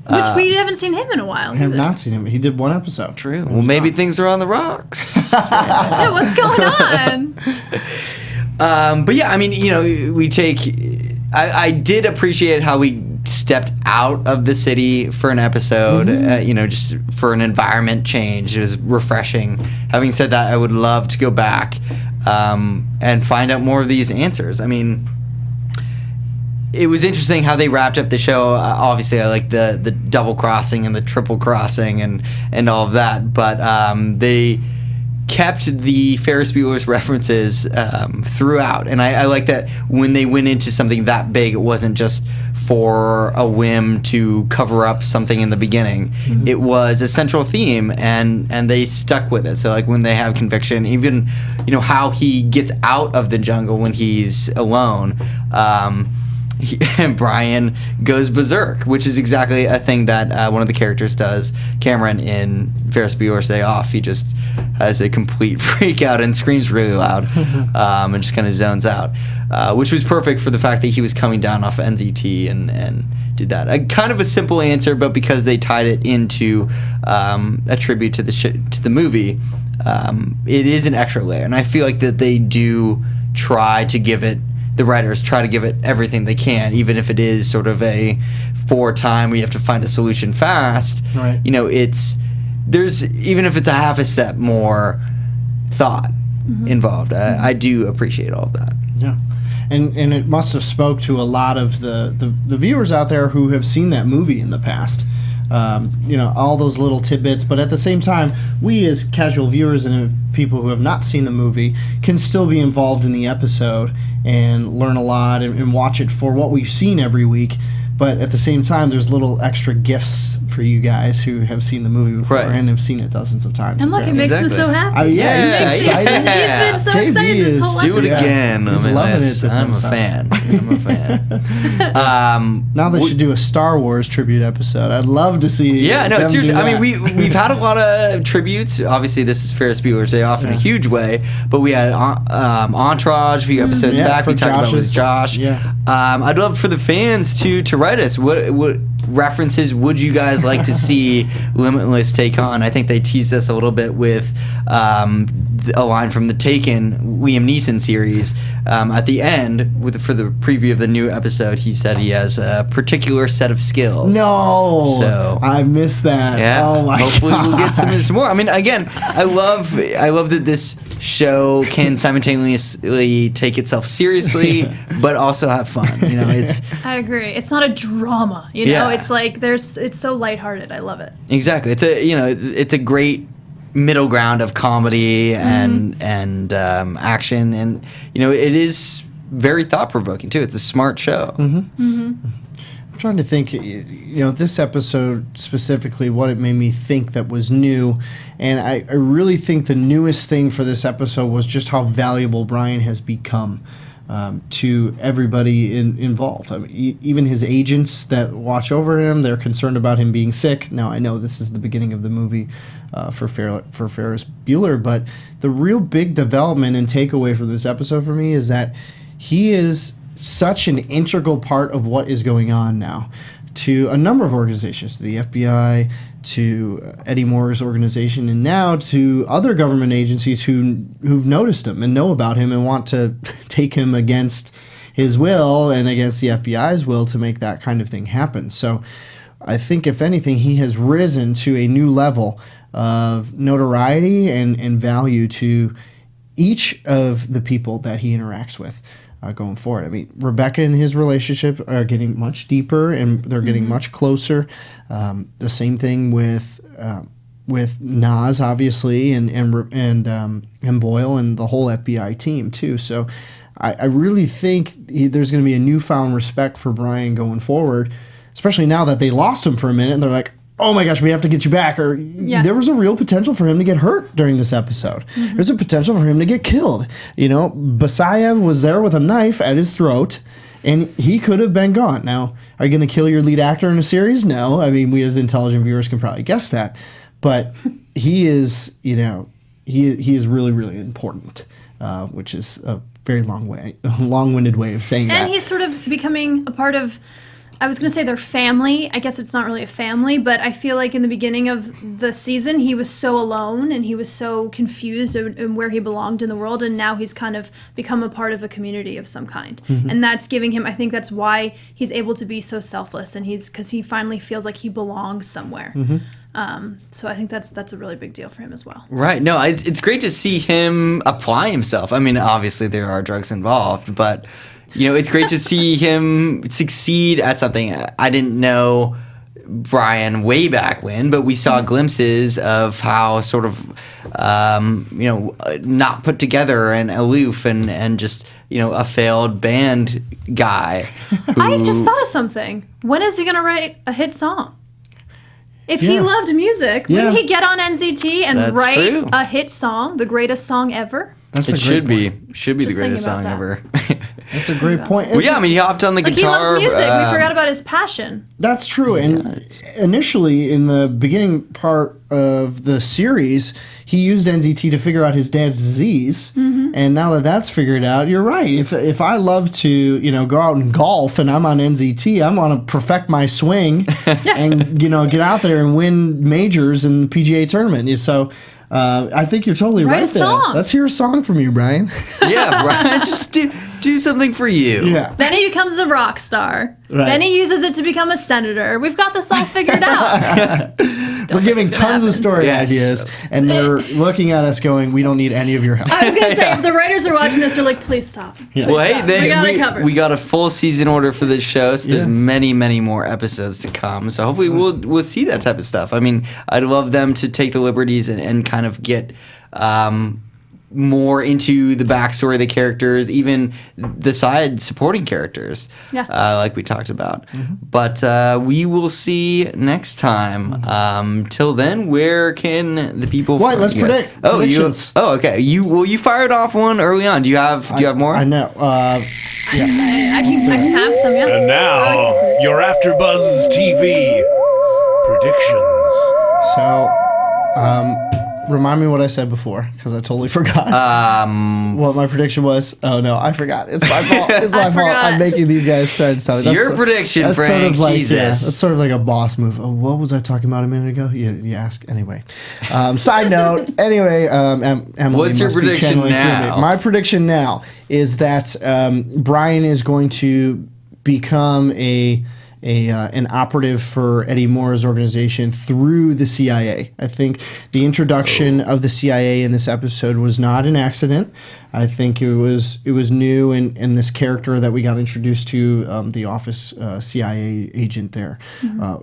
Which we haven't seen him in a while. I have not seen him. He did one episode. True. Well, maybe things are on the rocks. Yeah, what's going on? But yeah, I mean, we take... I did appreciate how we stepped out of the city for an episode, just for an environment change. It was refreshing. Having said that, I would love to go back and find out more of these answers. I mean, it was interesting how they wrapped up the show. Obviously, I like the double crossing and the triple crossing and all of that, but they... kept the Ferris Bueller's references throughout. And I like that when they went into something that big, it wasn't just for a whim to cover up something in the beginning. Mm-hmm. It was a central theme, and they stuck with it. So like when they have conviction, even how he gets out of the jungle when he's alone, Brian goes berserk, which is exactly a thing that one of the characters does, Cameron, in Ferris Bueller's Day Off. He just has a complete freak out and screams really loud and just kind of zones out, which was perfect for the fact that he was coming down off NZT and did that. Kind of a simple answer, but because they tied it into a tribute to the movie, it is an extra layer. And I feel like that they do try to give it, the writers try to give it everything they can, even if it is sort of a time we have to find a solution fast. Right. There's, even if it's a half a step more thought involved. I do appreciate all of that. Yeah. and it must have spoke to a lot of the viewers out there who have seen that movie in the past. All those little tidbits, but at the same time, we as casual viewers and people who have not seen the movie can still be involved in the episode and learn a lot and watch it for what we've seen every week. But at the same time, there's little extra gifts for you guys who have seen the movie before and have seen it dozens of times. And look, it makes him so happy. He's excited. He's been so JB excited this whole Do it episode. again. He's loving it this I'm a episode. fan. I'm a fan. Now they should do a Star Wars tribute episode. I'd love to see. Yeah, no, them seriously. do I mean, that. we've had a lot of tributes. Obviously, this is Ferris Bueller's Day Off in a huge way, but we had Entourage a few episodes back. We talked about with Josh. Yeah. I'd love for the fans to write us. What references would you guys like to see Limitless take on? I think they teased us a little bit with a line from the Taken Liam Neeson series. At the end, for the preview of the new episode, he said he has a particular set of skills. No, So I missed that. yeah, Oh my hopefully God. we'll get some more. I mean, again, I love that this show can simultaneously take itself seriously, but also have fun. It's I agree. It's not a drama, you know. Yeah. It's like it's so lighthearted. I love it. exactly. It's a great middle ground of comedy and action, and it is very thought provoking too. It's a smart show. I'm trying to think, this episode specifically, what it made me think that was new. And I really think the newest thing for this episode was just how valuable Brian has become to everybody involved. I mean, even his agents that watch over him, they're concerned about him being sick. Now, I know this is the beginning of the movie for Ferris Bueller, but the real big development and takeaway from this episode for me is that he is such an integral part of what is going on now to a number of organizations, to the FBI, to Eddie Moore's organization, and now to other government agencies who've noticed him and know about him and want to take him against his will and against the FBI's will to make that kind of thing happen. So I think, if anything, he has risen to a new level of notoriety and value to each of the people that he interacts with. Going forward. I mean, Rebecca and his relationship are getting much deeper and they're getting much closer. The same thing with Nas, obviously, and Boyle and the whole FBI team too. So I really think there's going to be a newfound respect for Brian going forward, especially now that they lost him for a minute and they're like, oh my gosh, we have to get you back. Or there was a real potential for him to get hurt during this episode. There's a potential for him to get killed. Basayev was there with a knife at his throat, and he could have been gone. Now, are you going to kill your lead actor in a series? No. I mean, we as intelligent viewers can probably guess that. But he is, he is really, really important, which is a very long-winded way of saying that. And he's sort of becoming a part of, I was going to say their family. I guess it's not really a family, but I feel like in the beginning of the season, he was so alone and he was so confused in where he belonged in the world. And now he's kind of become a part of a community of some kind. And that's giving him, I think that's why he's able to be so selfless. And because he finally feels like he belongs somewhere. So I think that's a really big deal for him as well. Right. No, it's great to see him apply himself. I mean, obviously there are drugs involved, but it's great to see him succeed at something. I didn't know Brian way back when, but we saw glimpses of how sort of, not put together and aloof and just, a failed band guy. I just thought of something. When is he going to write a hit song? If he loved music, wouldn't he get on NZT and That's write true. a hit song, the greatest song ever? It should be the Just greatest thinking song about ever. That's a great point. Well, yeah, I mean, he hopped on the Like, guitar. he loves music. We forgot about his passion. That's true. And initially, in the beginning part of the series, he used NZT to figure out his dad's disease. And now that that's figured out, you're right. If I love to, go out and golf and I'm on NZT, I want to perfect my swing and, get out there and win majors in the PGA tournament. So I think you're totally Write right a there. song. Let's hear a song from you, Brian. Yeah, Brian, just do something for you. Yeah. Then he becomes a rock star. Right. Then he uses it to become a senator. We've got this all figured out. We're giving tons of story Yes. ideas, and they're looking at us going, we don't need any of your help. I was going to say, if the writers are watching this, they're like, please stop. Yeah. Well, hey, stop. We got it covered. we got a full season order for this show, so there's Yeah. many, many more episodes to come. So hopefully we'll see that type of stuff. I mean, I'd love them to take the liberties and kind of get more into the backstory of the characters, even the side supporting characters, Yeah. like we talked about. But we will see next time. Till then, where can the people? Why, find let's you guys? predict. Oh, Predictions. okay. You fired off one early on. Do you have more? I know. I can have some, yeah. And now, your AfterBuzz TV predictions. So, remind me what I said before, because I totally forgot. What my prediction was. Oh no, I forgot. It's my fault. It's my fault. forgot. I'm making these guys try and tell me. It's your prediction, that's Frank. Sort of like, Jesus. Yeah, that's sort of like a boss move. Oh, what was I talking about a minute ago? You ask. Anyway. Side note. Anyway, Emily What's your must be prediction channeling through now? me. My prediction now is that Brian is going to become an operative for Eddie Moore's organization through the CIA. I think the introduction of the CIA in this episode was not an accident. I think it was new, and this character that we got introduced to, the office CIA agent there,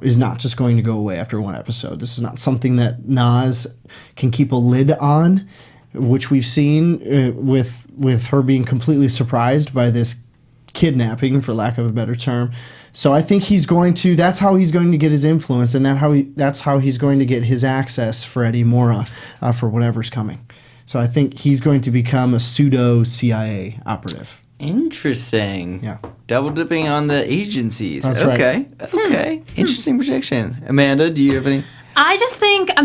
is not just going to go away after one episode. This is not something that Nas can keep a lid on, which we've seen with her being completely surprised by this kidnapping, for lack of a better term. So I think that's how he's going to get his influence, and that's how he's going to get his access for Eddie Moore for whatever's coming. So I think he's going to become a pseudo CIA operative. Interesting. Yeah. Double dipping on the agencies. That's okay. Okay. Interesting prediction. Amanda, do you have any? I'm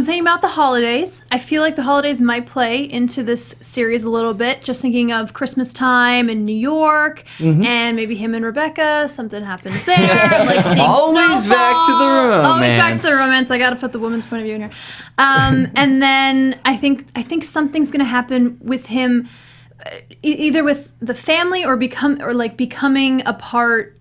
thinking about the holidays. I feel like the holidays might play into this series a little bit. Just thinking of Christmas time in New York, and maybe him and Rebecca. Something happens there. I'm like seeing Always snowfall. back to the romance. Always back to the romance. I got to put the woman's point of view in here. And then I think something's gonna happen with him, either with the family or becoming a part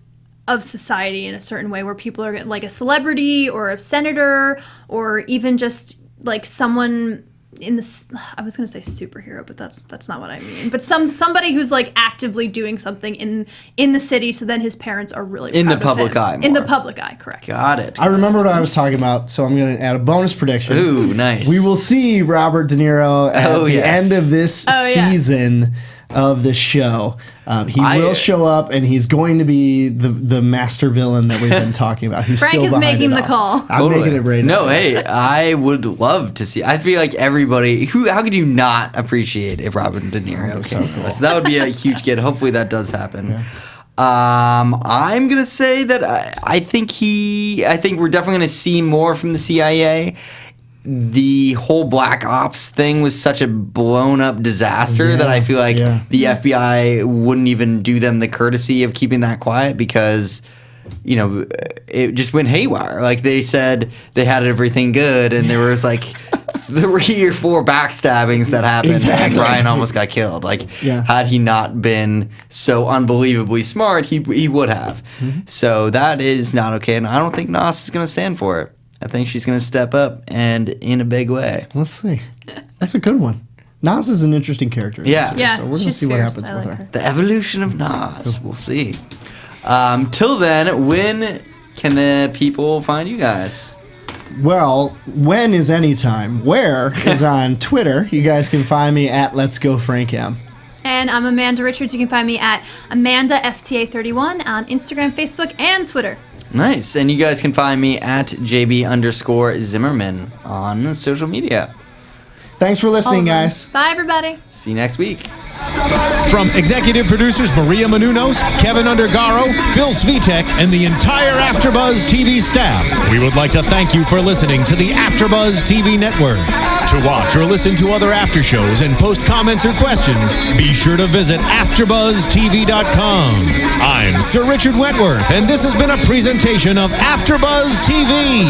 of society in a certain way, where people are like a celebrity or a senator, or even just like someone in this. I was going to say superhero, but that's not what I mean. But somebody who's like actively doing something in the city, so then his parents are really In the proud of public him. eye In the more. public eye, correct. Got it. I remember what I was talking about, so I'm going to add a bonus prediction. Ooh, nice. We will see Robert De Niro at the yes. end of this yeah. season of the show. He will show up, and he's going to be the master villain that we've been talking about. Who's Frank still is behind making it the all. call. I'm making it right No, now. hey, I would love to see. I feel like everybody. How could you not appreciate if Robert De Niro came to us? That would be a huge get. Hopefully that does happen. Yeah. I'm gonna say that I think we're definitely gonna see more from the CIA. The whole Black Ops thing was such a blown up disaster that I feel like the FBI wouldn't even do them the courtesy of keeping that quiet, because it just went haywire. Like, they said they had everything good, and there was like 3 or 4 backstabbings that happened, and Brian almost got killed. Like, had he not been so unbelievably smart, he would have. So that is not okay, and I don't think Nas is going to stand for it. I think she's going to step up, and in a big way. Let's see. That's a good one. Nas is an interesting character. in Yeah. this series, Yeah, so we're going to she's see what fierce. happens I with like her. her. The evolution of Nas. We'll see. Till then, when can the people find you guys? Well, when is anytime? Where is on Twitter. You guys can find me at Let's Go Frank M. And I'm Amanda Richards. You can find me at AmandaFTA31 on Instagram, Facebook, and Twitter. Nice. And you guys can find me at JB_Zimmerman on social media. Thanks for listening, guys. Bye, everybody. See you next week. From executive producers Maria Menounos, Kevin Undergaro, Phil Svitek, and the entire AfterBuzz TV staff, we would like to thank you for listening to the AfterBuzz TV network. To watch or listen to other after shows and post comments or questions, be sure to visit AfterBuzzTV.com. I'm Sir Richard Wentworth, and this has been a presentation of AfterBuzz TV.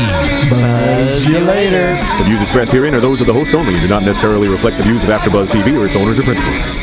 Buzz you later. The views expressed herein are those of the hosts only and do not necessarily reflect the views of AfterBuzz TV or its owners or principals.